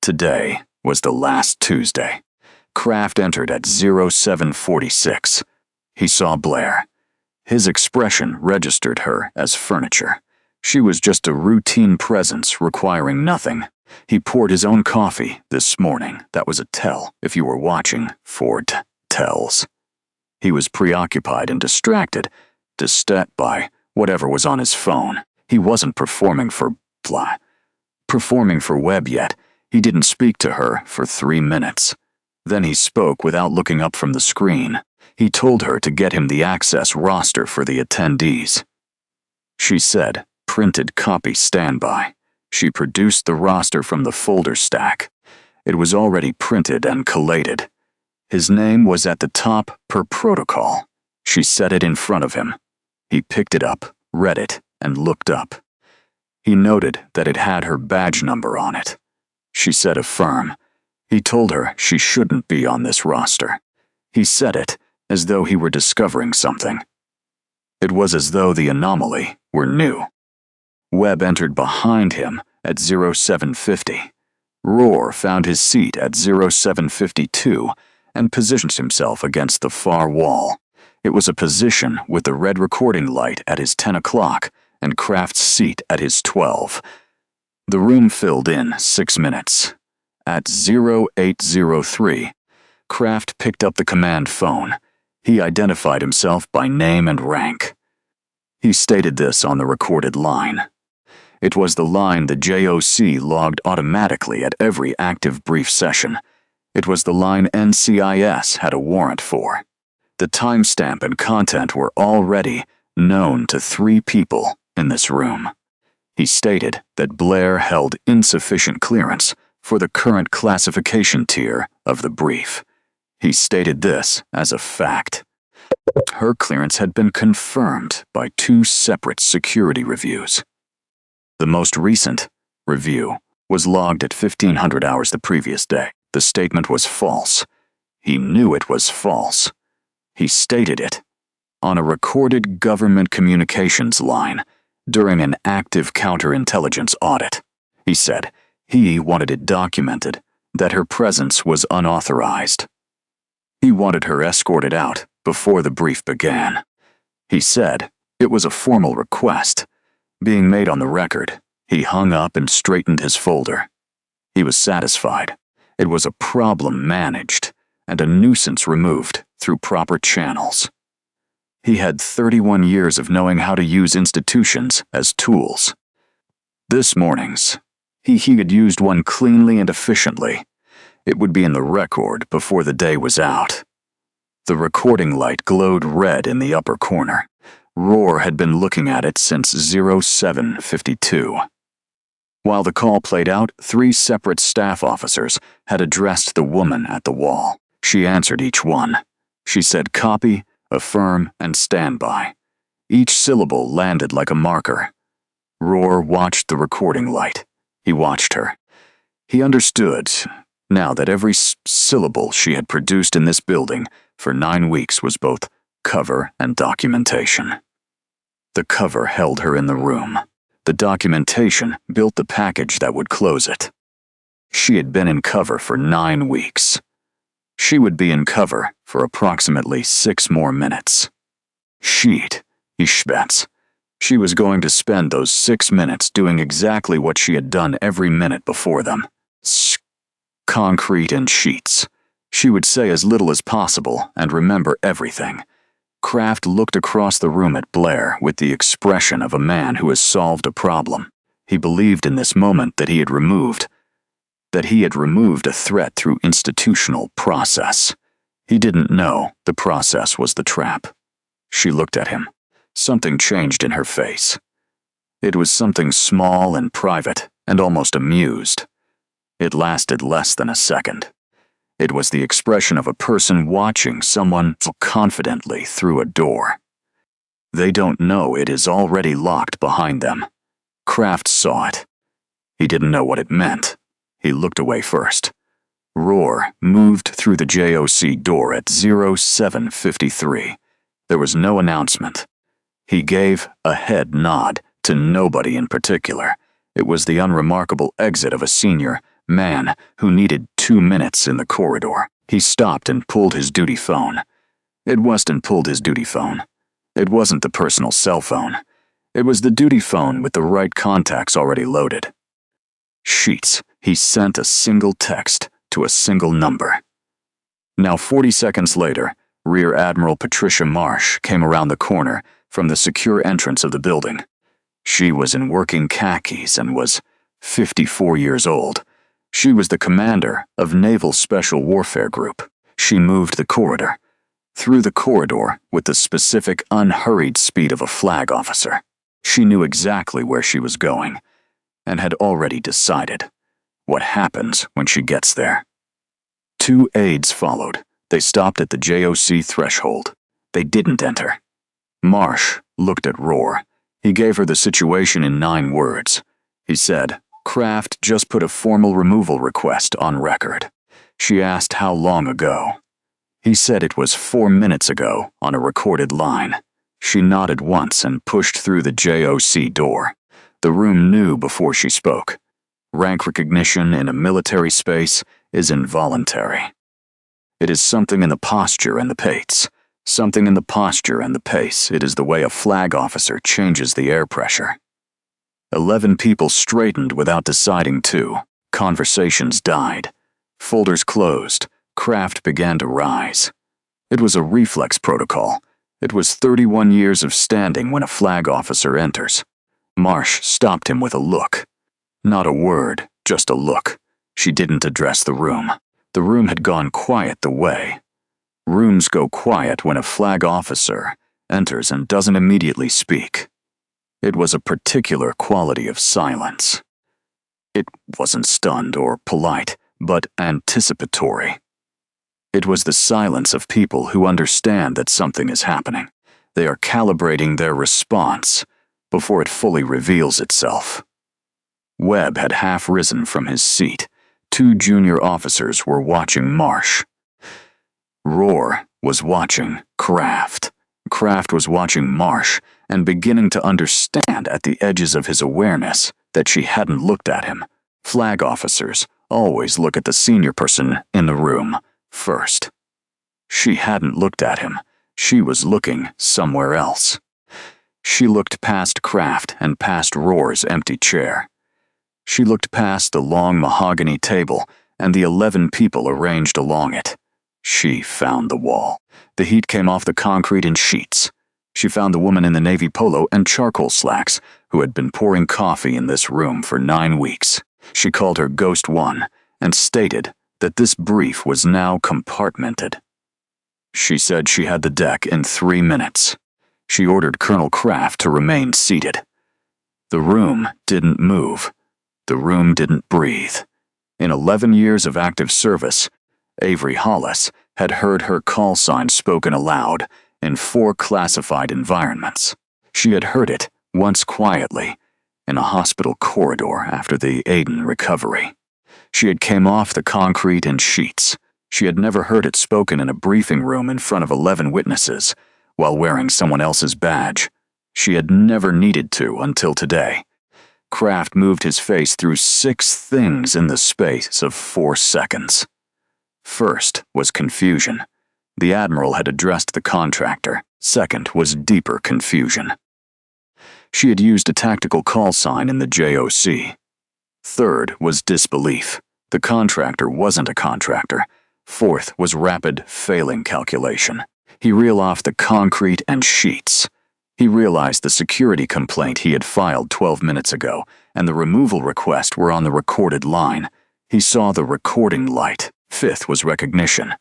Today was the last Tuesday. Kraft entered at 0746. He saw Blair. His expression registered her as furniture. She was just a routine presence requiring nothing. He poured his own coffee this morning. That was a tell if you were watching Ford Tells. He was preoccupied and distracted by whatever was on his phone. He wasn't performing for Webb yet. He didn't speak to her for 3 minutes. Then he spoke without looking up from the screen. He told her to get him the access roster for the attendees. She said, "Printed copy standby." She produced the roster from the folder stack. It was already printed and collated. His name was at the top per protocol. She set it in front of him. He picked it up, read it, and looked up. He noted that it had her badge number on it. She said affirm. He told her she shouldn't be on this roster. He said it as though he were discovering something. It was as though the anomaly were new. Webb entered behind him at 0750. Roar found his seat at 0752 and positioned himself against the far wall. It was a position with the red recording light at his 10 o'clock and Kraft's seat at his 12. The room filled in 6 minutes. At 0803, Kraft picked up the command phone. He identified himself by name and rank. He stated this on the recorded line. It was the line the JOC logged automatically at every active brief session. It was the line NCIS had a warrant for. The timestamp and content were already known to 3 people in this room. He stated that Blair held insufficient clearance for the current classification tier of the brief. He stated this as a fact. Her clearance had been confirmed by 2 separate security reviews. The most recent review was logged at 1500 hours the previous day. The statement was false. He knew it was false. He stated it on a recorded government communications line during an active counterintelligence audit. He said he wanted it documented that her presence was unauthorized. He wanted her escorted out before the brief began. He said it was a formal request. Being made on the record, he hung up and straightened his folder. He was satisfied. It was a problem managed and a nuisance removed through proper channels. He had 31 years of knowing how to use institutions as tools. This morning's, he had used one cleanly and efficiently. It would be in the record before the day was out. The recording light glowed red in the upper corner. Roar had been looking at it since 0752. While the call played out, 3 separate staff officers had addressed the woman at the wall. She answered each one. She said copy, affirm, and standby. Each syllable landed like a marker. Roar watched the recording light. He watched her. He understood now that every syllable she had produced in this building for 9 weeks was both cover and documentation. The cover held her in the room. The documentation built the package that would close it. She had been in cover for 9 weeks. She would be in cover for approximately 6 more minutes. She'd, Ishbets. She was going to spend those 6 minutes doing exactly what she had done every minute before them. Concrete and sheets. She would say as little as possible and remember everything. Kraft looked across the room at Blair with the expression of a man who has solved a problem. He believed in this moment that he had removed a threat through institutional process. He didn't know the process was the trap. She looked at him. Something changed in her face. It was something small and private and almost amused. It lasted less than a second. It was the expression of a person watching someone confidently through a door. They don't know it is already locked behind them. Kraft saw it. He didn't know what it meant, He looked away first. Roar moved through the JOC door at 07:53. There was no announcement. He gave a head nod to nobody in particular. It was the unremarkable exit of a senior man who needed 2 minutes in the corridor. He stopped and pulled his duty phone. It wasn't the personal cell phone. It was the duty phone with the right contacts already loaded. Sheets. He sent a single text to a single number. Now 40 seconds later, Rear Admiral Patricia Marsh came around the corner from the secure entrance of the building. She was in working khakis and was 54 years old. She was the commander of Naval Special Warfare Group. She moved through the corridor with the specific, unhurried speed of a flag officer. She knew exactly where she was going and had already decided what happens when she gets there. 2 aides followed. They stopped at the JOC threshold. They didn't enter. Marsh looked at Roar. He gave her the situation in 9 words. He said, "Kraft just put a formal removal request on record." She asked how long ago. He said it was 4 minutes ago on a recorded line. She nodded once and pushed through the JOC door. The room knew before she spoke. Rank recognition in a military space is involuntary. It is something in the posture and the pace. Something in the posture and the pace. It is the way a flag officer changes the air pressure. 11 people straightened without deciding to. Conversations died. Folders closed. Kraft began to rise. It was a reflex protocol. It was 31 years of standing when a flag officer enters. Marsh stopped him with a look. Not a word, just a look. She didn't address the room. The room had gone quiet the way. Rooms go quiet when a flag officer enters and doesn't immediately speak. It was a particular quality of silence. It wasn't stunned or polite, but anticipatory. It was the silence of people who understand that something is happening. They are calibrating their response before it fully reveals itself. Webb had half risen from his seat. 2 junior officers were watching Marsh. Roar was watching Kraft. Kraft was watching Marsh and beginning to understand at the edges of his awareness that she hadn't looked at him. Flag officers always look at the senior person in the room first. She hadn't looked at him. She was looking somewhere else. She looked past Kraft and past Roar's empty chair. She looked past the long mahogany table and the 11 people arranged along it. She found the wall. The heat came off the concrete in sheets. She found the woman in the navy polo and charcoal slacks who had been pouring coffee in this room for 9 weeks. She called her Ghost One and stated that this brief was now compartmented. She said she had the deck in 3 minutes. She ordered Colonel Kraft to remain seated. The room didn't move. The room didn't breathe. In 11 years of active service, Avery Hollis had heard her call sign spoken aloud in 4 classified environments. She had heard it once quietly in a hospital corridor after the Aden recovery. She had came off the concrete in sheets. She had never heard it spoken in a briefing room in front of 11 witnesses while wearing someone else's badge. She had never needed to until today. Kraft moved his face through 6 things in the space of 4 seconds. First was confusion. The Admiral had addressed the contractor. Second was deeper confusion. She had used a tactical call sign in the JOC. Third was disbelief. The contractor wasn't a contractor. Fourth was rapid failing calculation. He reeled off the concrete and sheets. He realized the security complaint he had filed 12 minutes ago and the removal request were on the recorded line. He saw the recording light. Fifth was recognition.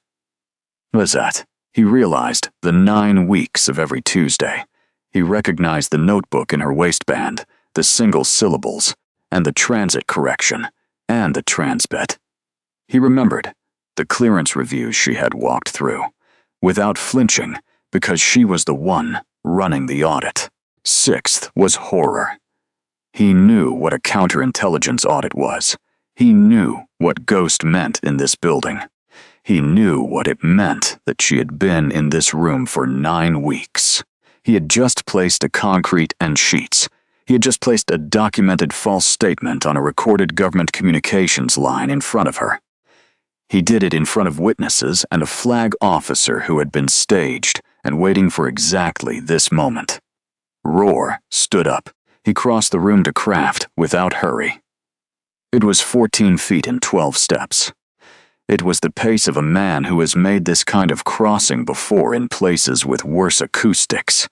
Was that? He realized the 9 weeks of every Tuesday. He recognized the notebook in her waistband, the single syllables, and the transit correction, and the transbit. He remembered the clearance reviews she had walked through, without flinching, because she was the one running the audit. Sixth was horror. He knew what a counterintelligence audit was. He knew what ghost meant in this building. He knew what it meant that she had been in this room for 9 weeks. He had just placed a concrete and sheets. He had just placed a documented false statement on a recorded government communications line in front of her. He did it in front of witnesses and a flag officer who had been staged and waiting for exactly this moment. Roar stood up. He crossed the room to Kraft without hurry. It was 14 feet and 12 steps. It was the pace of a man who has made this kind of crossing before in places with worse acoustics.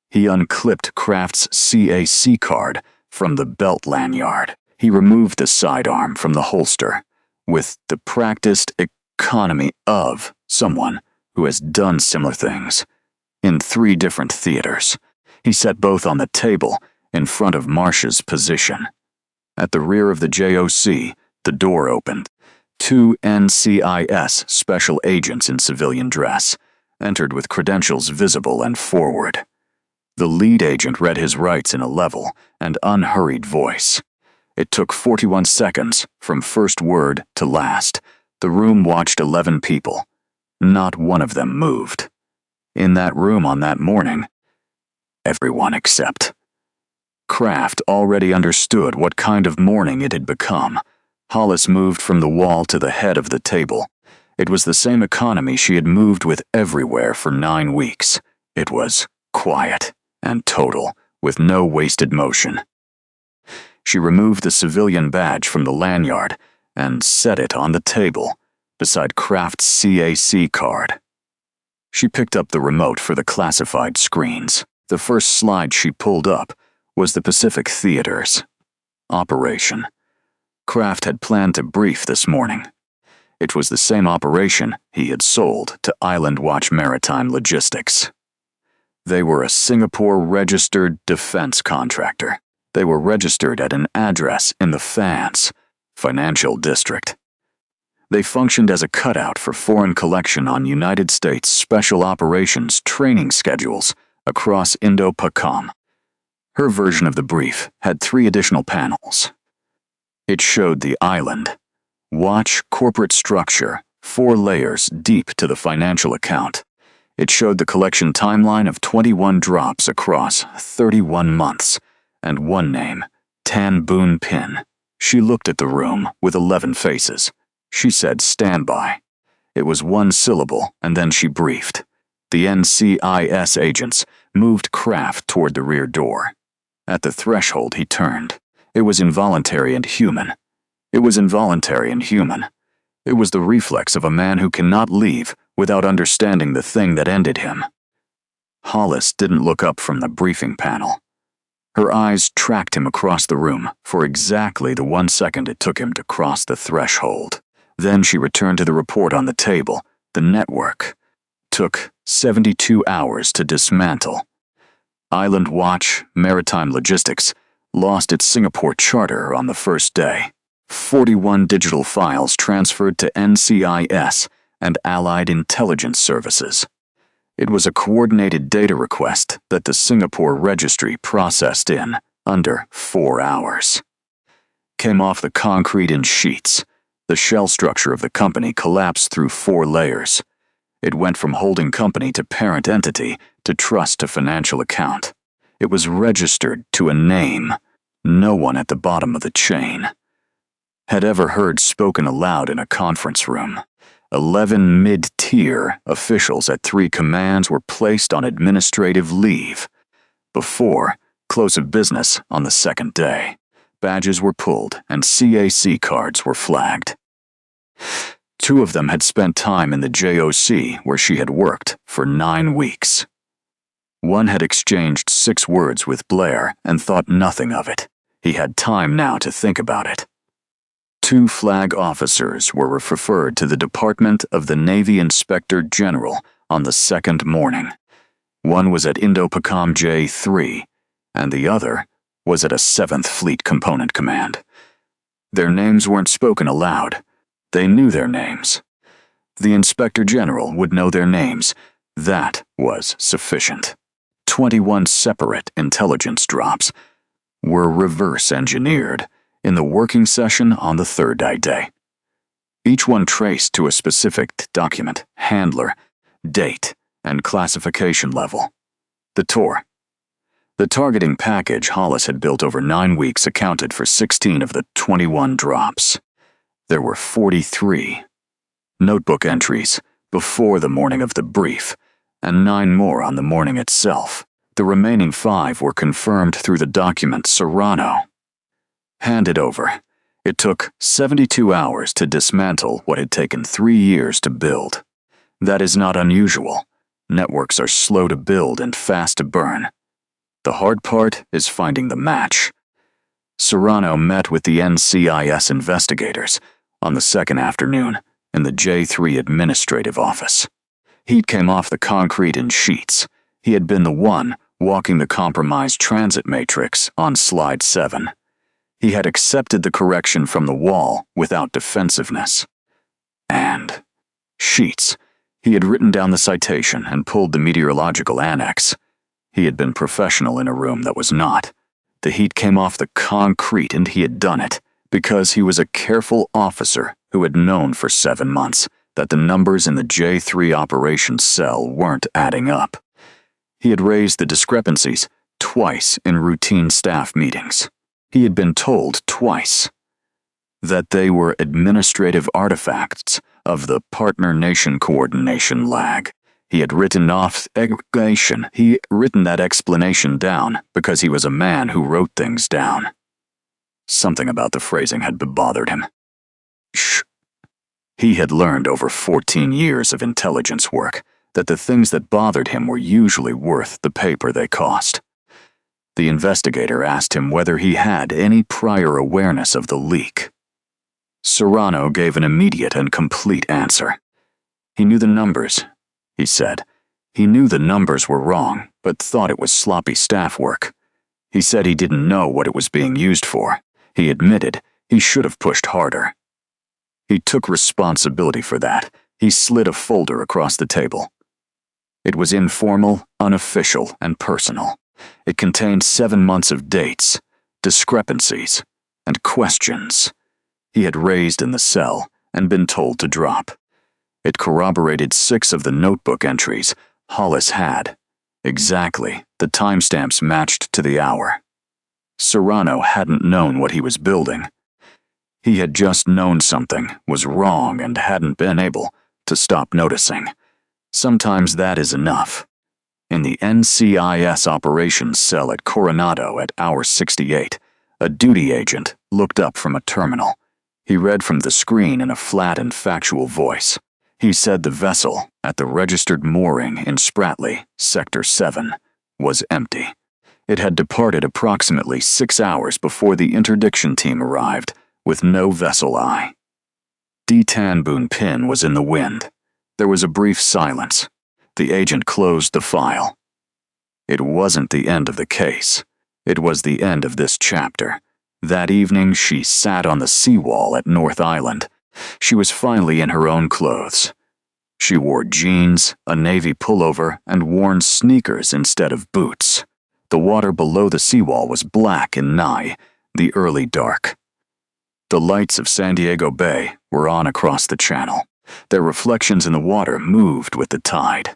He unclipped Kraft's CAC card from the belt lanyard. He removed the sidearm from the holster with the practiced economy of someone who has done similar things in 3 different theaters. He set both on the table in front of Marcia's position. At the rear of the JOC, the door opened. 2 NCIS special agents in civilian dress entered with credentials visible and forward. The lead agent read his rights in a level and unhurried voice. It took 41 seconds from first word to last. The room watched 11 people. Not one of them moved. In that room on that morning, everyone except Kraft already understood what kind of morning it had become. Hollis moved from the wall to the head of the table. It was the same economy she had moved with everywhere for 9 weeks. It was quiet and total, with no wasted motion. She removed the civilian badge from the lanyard and set it on the table beside Kraft's CAC card. She picked up the remote for the classified screens. The first slide she pulled up was the Pacific Theater's operation. Kraft had planned to brief this morning. It was the same operation he had sold to Island Watch Maritime Logistics. They were a Singapore-registered defense contractor. They were registered at an address in the FANS, Financial District. They functioned as a cutout for foreign collection on United States Special Operations training schedules across Indo-Pakistan. Her version of the brief had 3 additional panels. It showed the island. Watch corporate structure, 4 layers deep to the financial account. It showed the collection timeline of 21 drops across 31 months, and one name, Tan Boon Pin. She looked at the room with 11 faces. She said standby. It was 1 syllable, and then she briefed. The NCIS agents moved Kraft toward the rear door. At the threshold he turned. It was involuntary and human. It was involuntary and human. It was the reflex of a man who cannot leave without understanding the thing that ended him. Hollis didn't look up from the briefing panel. Her eyes tracked him across the room for exactly the 1 second it took him to cross the threshold. Then she returned to the report on the table. The network took 72 hours to dismantle. Island Watch Maritime Logistics lost its Singapore charter on the first day. 41 digital files transferred to NCIS and Allied Intelligence Services. It was a coordinated data request that the Singapore registry processed in under 4 hours. Came off the concrete in sheets. The shell structure of the company collapsed through 4 layers. It went from holding company to parent entity to trust to financial account. It was registered to a name no one at the bottom of the chain had ever heard spoken aloud in a conference room. 11 mid-tier officials at 3 commands were placed on administrative leave before close of business on the 2nd day. Badges were pulled and CAC cards were flagged. 2 of them had spent time in the JOC where she had worked for 9 weeks. One had exchanged 6 words with Blair and thought nothing of it. He had time now to think about it. 2 flag officers were referred to the Department of the Navy Inspector General on the 2nd morning. One was at Indo-Pakistan J3, and the other was at a 7th Fleet Component Command. Their names weren't spoken aloud. They knew their names. The Inspector General would know their names. That was sufficient. 21 separate intelligence drops were reverse-engineered in the working session on the third day. Each one traced to a specific document, handler, date, and classification level. The tour. The targeting package Hollis had built over 9 weeks accounted for 16 of the 21 drops. There were 43 notebook entries before the morning of the brief, and 9 more on the morning itself. The remaining 5 were confirmed through the document Serrano handed over. It took 72 hours to dismantle what had taken 3 years to build. That is not unusual. Networks are slow to build and fast to burn. The hard part is finding the match. Serrano met with the NCIS investigators on the second afternoon in the J3 administrative office. Heat came off the concrete in sheets. He had been the one walking the compromised transit matrix on slide 7. He had accepted the correction from the wall without defensiveness. And sheets. He had written down the citation and pulled the meteorological annex. He had been professional in a room that was not. The heat came off the concrete, and he had done it because he was a careful officer who had known for 7 months that the numbers in the J3 operations cell weren't adding up. He had raised the discrepancies twice in routine staff meetings. He had been told twice that they were administrative artifacts of the partner nation coordination lag. He had written that explanation down because he was a man who wrote things down. Something about the phrasing had bothered him. Shh. He had learned over 14 years of intelligence work that the things that bothered him were usually worth the paper they cost. The investigator asked him whether he had any prior awareness of the leak. Serrano gave an immediate and complete answer. He knew the numbers, he said. He knew the numbers were wrong, but thought it was sloppy staff work. He said he didn't know what it was being used for. He admitted he should have pushed harder. He took responsibility for that. He slid a folder across the table. It was informal, unofficial, and personal. It contained 7 months of dates, discrepancies, and questions he had raised in the cell and been told to drop. It corroborated 6 of the notebook entries Hollis had. Exactly, the timestamps matched to the hour. Serrano hadn't known what he was building. He had just known something was wrong and hadn't been able to stop noticing. Sometimes that is enough. In the NCIS operations cell at Coronado at hour 68, a duty agent looked up from a terminal. He read from the screen in a flat and factual voice. He said the vessel at the registered mooring in Spratley, Sector 7, was empty. It had departed approximately 6 hours before the interdiction team arrived, with no vessel eye. D. Tanboon Pin was in the wind. There was a brief silence. The agent closed the file. It wasn't the end of the case. It was the end of this chapter. That evening, she sat on the seawall at North Island. She was finally in her own clothes. She wore jeans, a navy pullover, and worn sneakers instead of boots. The water below the seawall was black in the early dark. The lights of San Diego Bay were on across the channel. Their reflections in the water moved with the tide.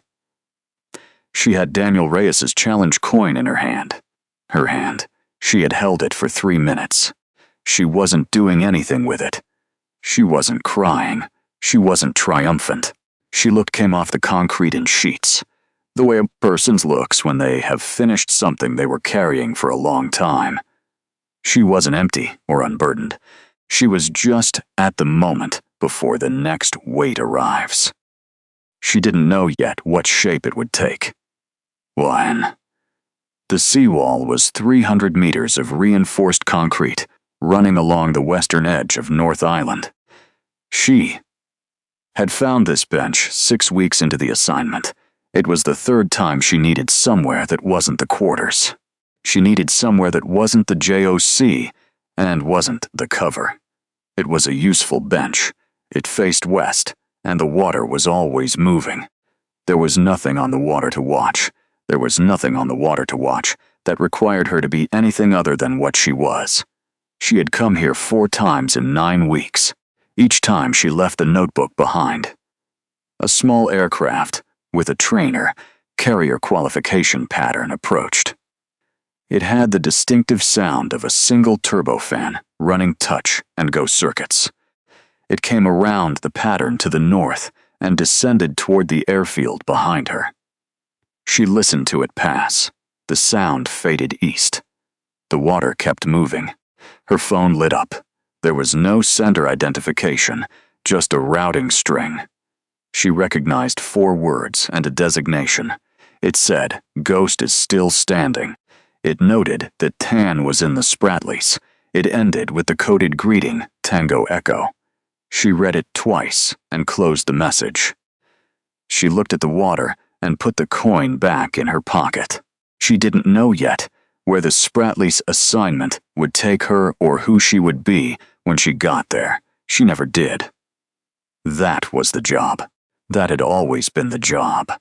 She had Daniel Reyes's challenge coin in her hand. She had held it for 3 minutes. She wasn't doing anything with it. She wasn't crying. She wasn't triumphant. She came off the concrete in sheets, the way a person's looks when they have finished something they were carrying for a long time. She wasn't empty or unburdened. She was just at the moment before the next weight arrives. She didn't know yet what shape it would take. When? The seawall was 300 meters of reinforced concrete running along the western edge of North Island. She had found this bench 6 weeks into the assignment. It was the 3rd time she needed somewhere that wasn't the quarters. She needed somewhere that wasn't the JOC and wasn't the cover. It was a useful bench. It faced west, and the water was always moving. There was nothing on the water to watch. There was nothing on the water to watch that required her to be anything other than what she was. She had come here 4 times in 9 weeks. Each time she left the notebook behind. A small aircraft, with a trainer, carrier qualification pattern approached. It had the distinctive sound of a single turbofan running touch and go circuits. It came around the pattern to the north and descended toward the airfield behind her. She listened to it pass. The sound faded east. The water kept moving. Her phone lit up. There was no sender identification, just a routing string. She recognized 4 words and a designation. It said, "Ghost is still standing." It noted that Tan was in the Spratlys. It ended with the coded greeting, Tango Echo. She read it twice and closed the message. She looked at the water and put the coin back in her pocket. She didn't know yet where the Spratlys assignment would take her or who she would be when she got there. She never did. That was the job. That had always been the job.